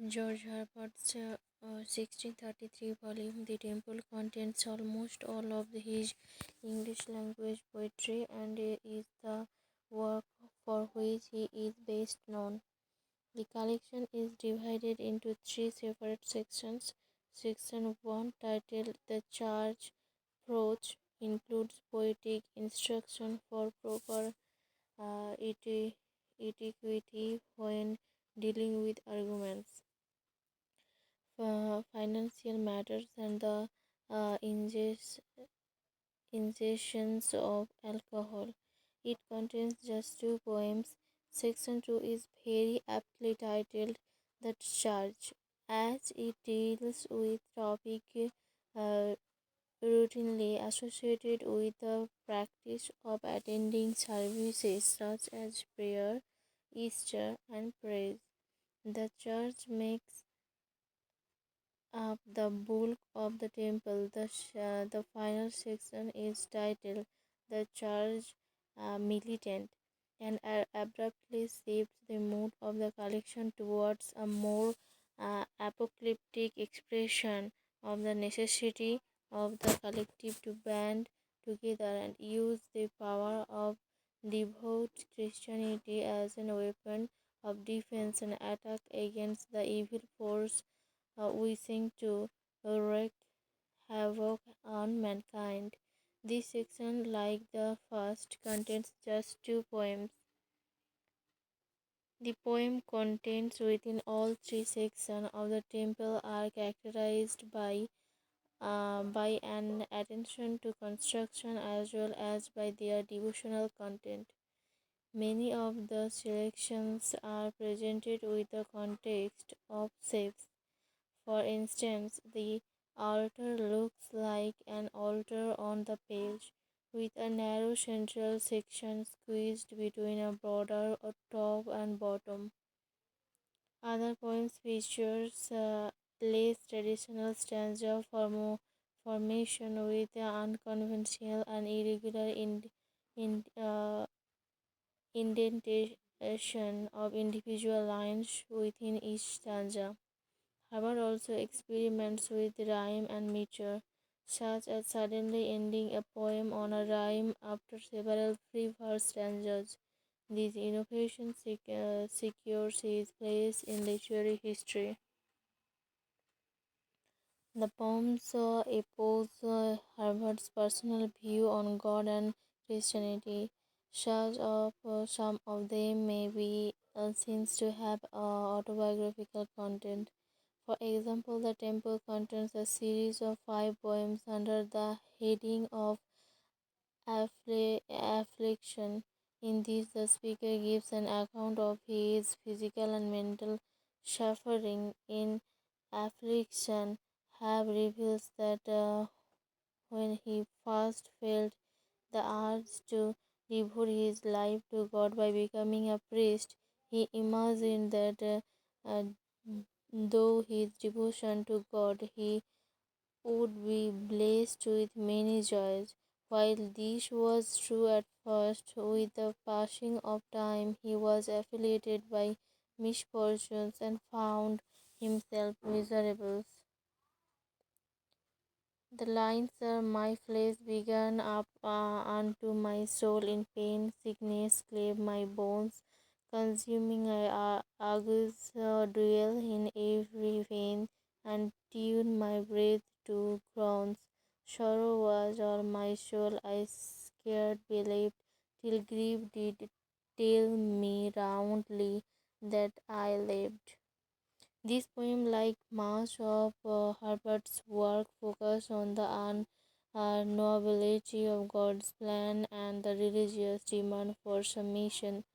George Herbert's 1633 volume, The Temple, contains almost all of his English language poetry and is the work for which he is best known. The collection is divided into three separate sections. Section 1, titled The Church Approach, includes poetic instruction for proper etiquette when dealing with arguments, financial matters, and the uh, inges- ingestions of alcohol. It contains just two poems. Section 2 is very aptly titled The Church, as it deals with topic uh, routinely associated with the practice of attending services such as prayer, Easter, and praise. The church makes up the bulk of the temple. The final section is titled The Church Militant and abruptly shifts the mood of the collection towards a more apocalyptic expression of the necessity of the collective to band together and use the power of devout Christianity as a weapon of defense and attack against the evil force wishing to wreak havoc on mankind. This section, like the first, contains just two poems. The poem contains within all three sections of the temple are characterized by an attention to construction as well as by their devotional content. Many of the selections are presented with the context of safes. For instance, the altar looks like an altar on the page, with a narrow central section squeezed between a broader top and bottom. Other poems features less traditional stanza formation with unconventional and irregular in, indentation of individual lines within each stanza. Herbert also experiments with rhyme and meter, such as suddenly ending a poem on a rhyme after several free verse stanzas. This innovation secures his place in literary history. The poems oppose Herbert's personal view on God and Christianity. Some of them may be seen to have autobiographical content. For example, the temple contains a series of five poems under the heading of affliction. In this, the speaker gives an account of his physical and mental suffering in affliction. Have reveals that when he first felt the urge to devote his life to God by becoming a priest, he imagined that though his devotion to God, he would be blessed with many joys. While this was true at first, with the passing of time, he was afflicted by misfortunes and found himself miserable. The lines are my flesh began up unto my soul in pain, sickness clave my bones, consuming agues dwell in every vein, and tune my breath to groans. Sorrow was all my soul, I scared believed, till grief did tell me roundly that I lived. This poem, like much of Herbert's work, focused on the unknowability of God's plan and the religious demand for submission.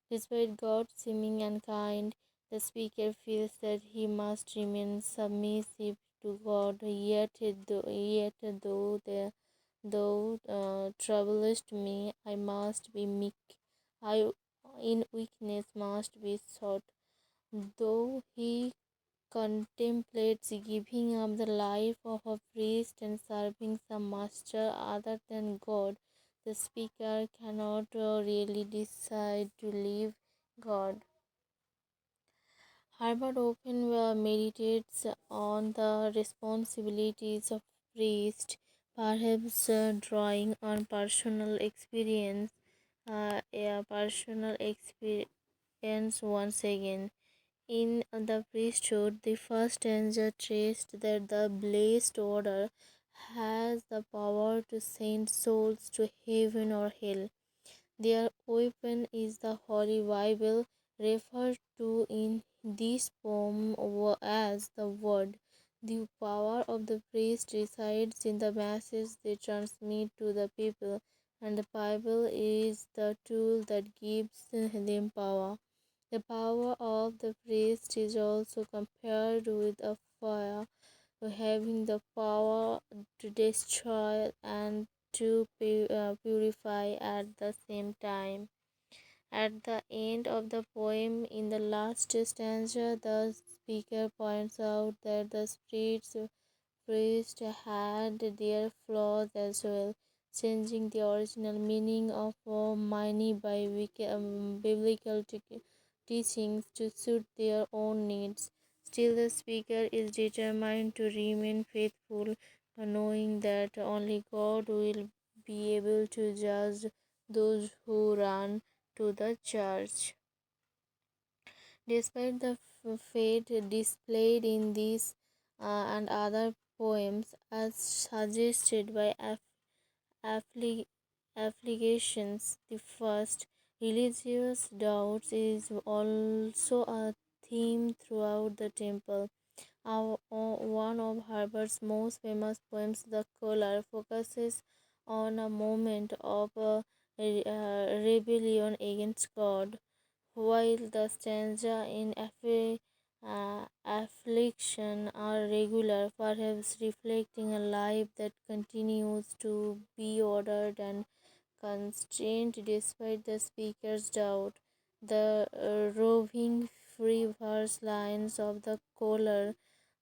Despite God seeming unkind, the speaker feels that he must remain submissive to God. Though troublest me, I must be meek. I in weakness must be sought. Though he contemplates giving up the life of a priest and serving some master other than God, the speaker cannot really decide to leave God. Herbert often meditates on the responsibilities of priest, perhaps drawing on personal experience once again. In the priesthood, the first stanza traced that the blessed order has the power to send souls to heaven or hell. Their weapon is the Holy Bible, referred to in this poem as the Word. The power of the priest resides in the message they transmit to the people, and the Bible is the tool that gives them power. The power of the priest is also compared with a fire, having the power to destroy and to purify at the same time. At the end of the poem, in the last stanza, the speaker points out that the spirits priests had their flaws as well, changing the original meaning of money by biblical teachings to suit their own needs. Still, the speaker is determined to remain faithful, knowing that only God will be able to judge those who run to the church. Despite the fate displayed in these and other poems, as suggested by affli- affiliations, the first religious doubts is also a theme throughout the temple. One of Herbert's most famous poems, The Scholar, focuses on a moment of rebellion against God, while the stanza in affliction are regular, perhaps reflecting a life that continues to be ordered and constrained despite the speaker's doubt. The roving free verse lines of the caller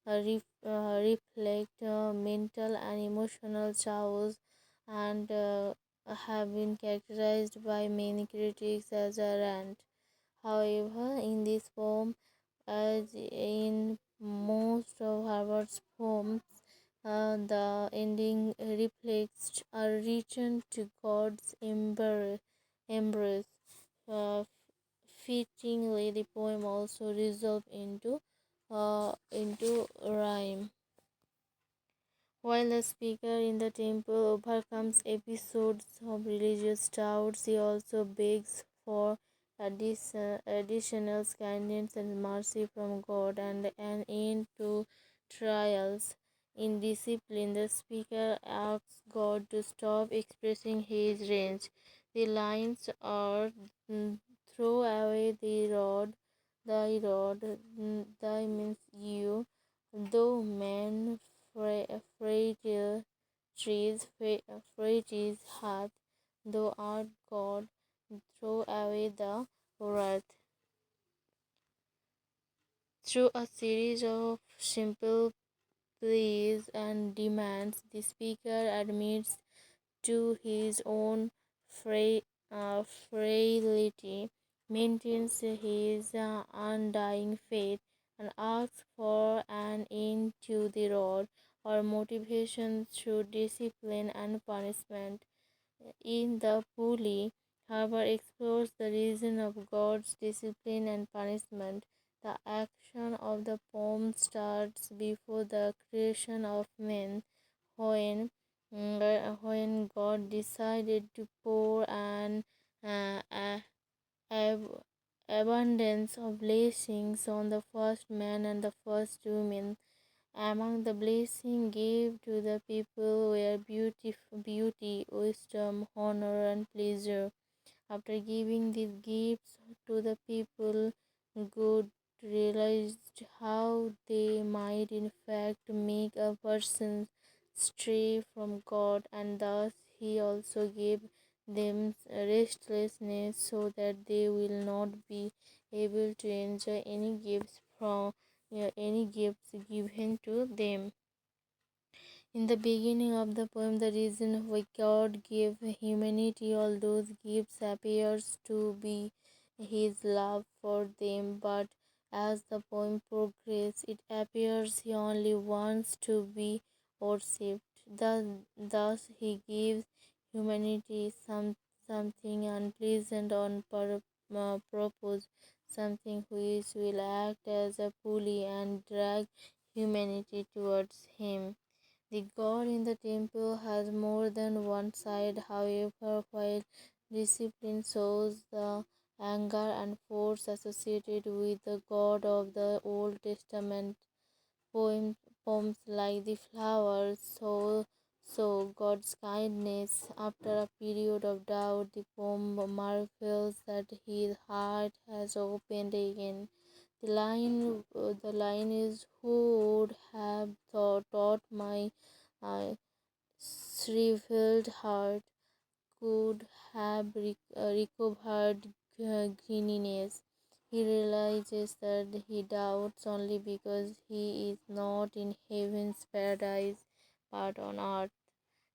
reflect mental and emotional chaos and have been characterized by many critics as a rant. However, in this poem, as in most of Harvard's poems, the ending reflects a return to God's embrace. Uh, Fittingly, the poem also resolves into rhyme. While the speaker in the temple overcomes episodes of religious doubts, he also begs for additional kindness and mercy from God and an end to trials. In discipline, the speaker asks God to stop expressing his rage. The lines are throw away thy means you, though man frail trees hath, thou art God, throw away the wrath. Through a series of simple pleas and demands, the speaker admits to his own frailty, maintains his undying faith, and asks for an end to the rod or motivation through discipline and punishment. In the pulley, Herbert explores the reason of God's discipline and punishment. The action of the poem starts before the creation of man, when when God decided to pour an ab- abundance of blessings on the first man and the first woman. Among the blessings gave to the people were beauty, wisdom, honor, and pleasure. After giving these gifts to the people, God realized how they might in fact make a person stray from God, and thus He also gave them restlessness so that they will not be able to enjoy any gifts given to them. In the beginning of the poem, the reason why God gave humanity all those gifts appears to be his love for them, but as the poem progresses, it appears he only wants to be worshipped. Thus he gives humanity something unpleasant on purpose, something which will act as a pulley and drag humanity towards him. The god in the temple has more than one side, however, while discipline shows the anger and force associated with the God of the Old Testament. Poem, Poems like The Flowers so God's kindness. After a period of doubt, the poem marvels that his heart has opened again. The line is, "Who would have taught my uh, shriveled heart could have recovered greeniness." He realizes that he doubts only because he is not in heaven's paradise but on earth.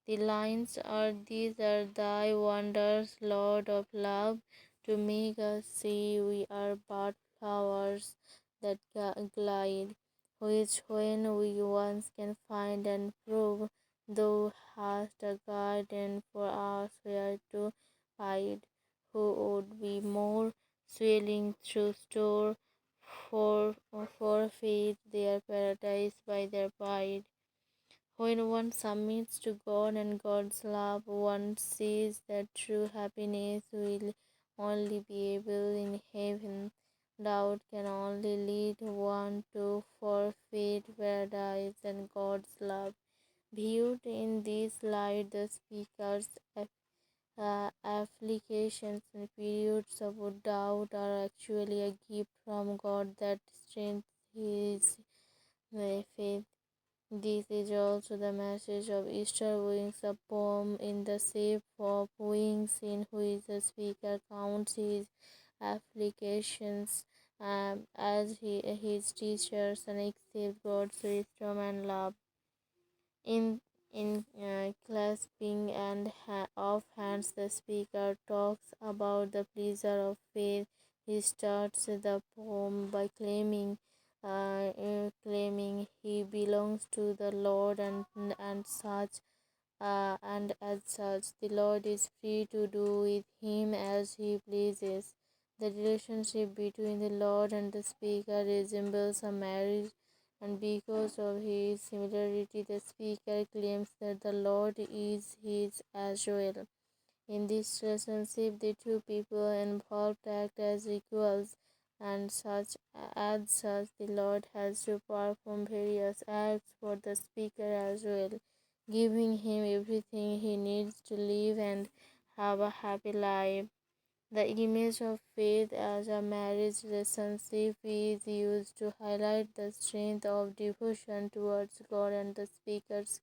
The lines are, "These are thy wonders, Lord of love, to make us see we are but flowers that glide, which when we once can find and prove, thou hast a garden for us where to hide. Who would be more swelling through store for forfeit their paradise by their pride?" When one submits to God and God's love, one sees that true happiness will only be able in heaven. Doubt can only lead one to forfeit paradise and God's love. Viewed in this light, the speaker's applications and periods of doubt are actually a gift from God that strengthens his faith. This is also the message of Easter Wings, a poem in the shape of wings in which the speaker counts his applications as his teachers and accepts God's wisdom and love. In clasping and of hands, the speaker talks about the pleasure of faith. He starts the poem by claiming he belongs to the Lord and as such, the Lord is free to do with him as he pleases. The relationship between the Lord and the speaker resembles a marriage, and because of his similarity, the speaker claims that the Lord is his as well. In this relationship, the two people involved act as equals, and as such, the Lord has to perform various acts for the speaker as well, giving him everything he needs to live and have a happy life. The image of faith as a marriage relationship is used to highlight the strength of devotion towards God and the speaker's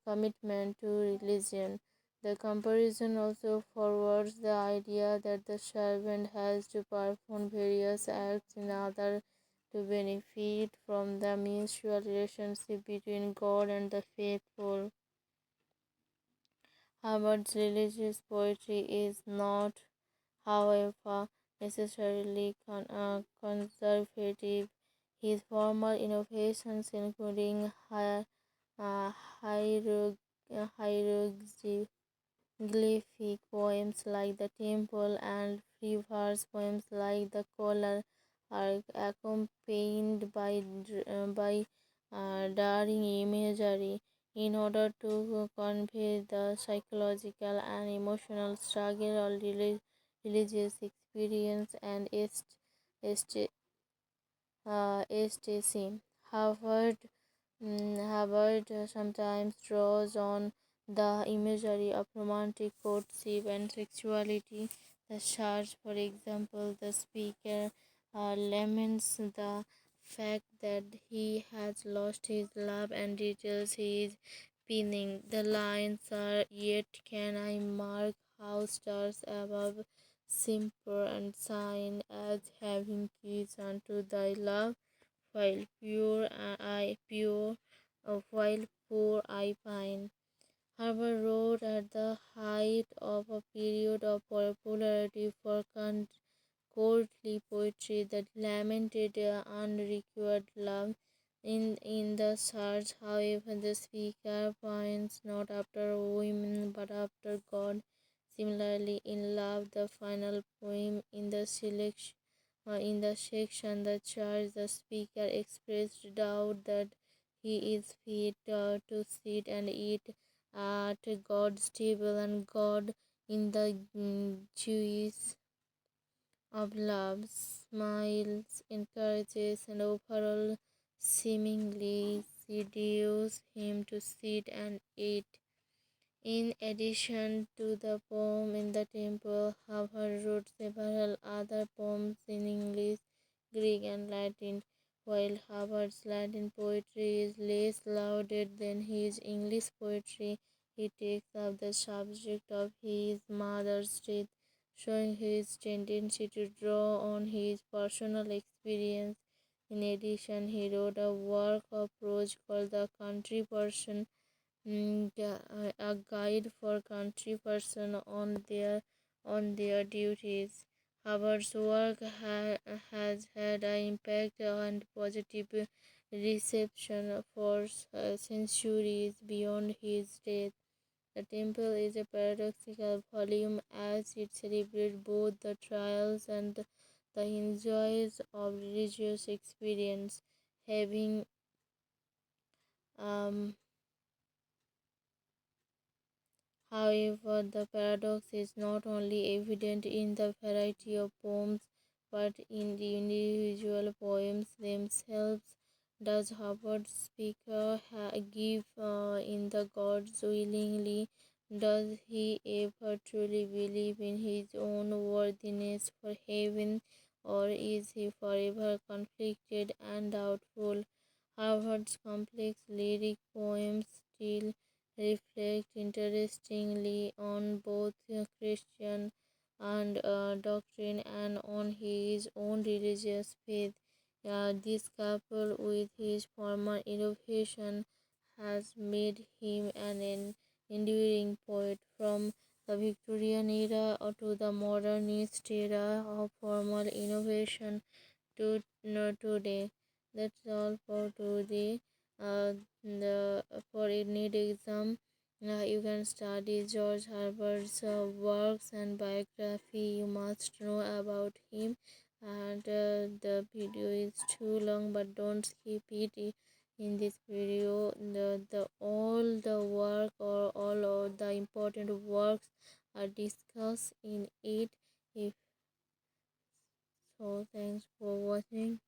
commitment to religion. The comparison also forwards the idea that the servant has to perform various acts in order to benefit from the mutual relationship between God and the faithful. Hubbard's religious poetry is not, however, necessarily conservative. His formal innovations, including uh, hieroglyphic poems like the Temple and free verse poems like the Collar, are accompanied by daring imagery in order to convey the psychological and emotional struggle or religious experience and ecstasy. Harvard sometimes draws on the imagery of romantic courtship and sexuality. The church, for example, the speaker laments the fact that he has lost his love and details his pinning. The lines are, "Yet can I mark how stars above simper and shine as having keys unto thy love, while while poor I pine." Harper wrote at the height of a period of popularity for courtly poetry poetry that lamented unrequited love. In the search, however, the speaker points not after women but after God. Similarly, in Love, the final poem in the section the church, the speaker expressed doubt that he is fit to sit and eat at God's table, and God, in the Jewish of love, smiles, encourages, and overall seemingly seduce him to sit and eat. In addition to the poem in the temple, Havard wrote several other poems in English, Greek, and Latin. While Havard's Latin poetry is less lauded than his English poetry, he takes up the subject of his mother's death, showing his tendency to draw on his personal experience. In addition, he wrote a work of prose called The Country Person, a guide for country person on their duties. Hubbard's work has had an impact and positive reception for centuries beyond his death. The temple is a paradoxical volume as it celebrates both the trials and the enjoys of religious experience, having um, however, the paradox is not only evident in the variety of poems but in the individual poems themselves. Does Hubbard speaker give in the gods willingly? Does he ever truly believe in his own worthiness for heaven, or is he forever conflicted and doubtful? Hubbard's complex lyric poems still reflect interestingly on both Christian and doctrine and on his own religious faith. This, coupled with his former innovation, has made him an enduring poet from the Victorian era to the modernist era of formal innovation to today. That's all for today. The for a NEET exam, you can study George Herbert's works and biography. You must know about him. And the video is too long, but don't skip it. In this video, the all the work or all of the important works are discussed in it. If so, thanks for watching.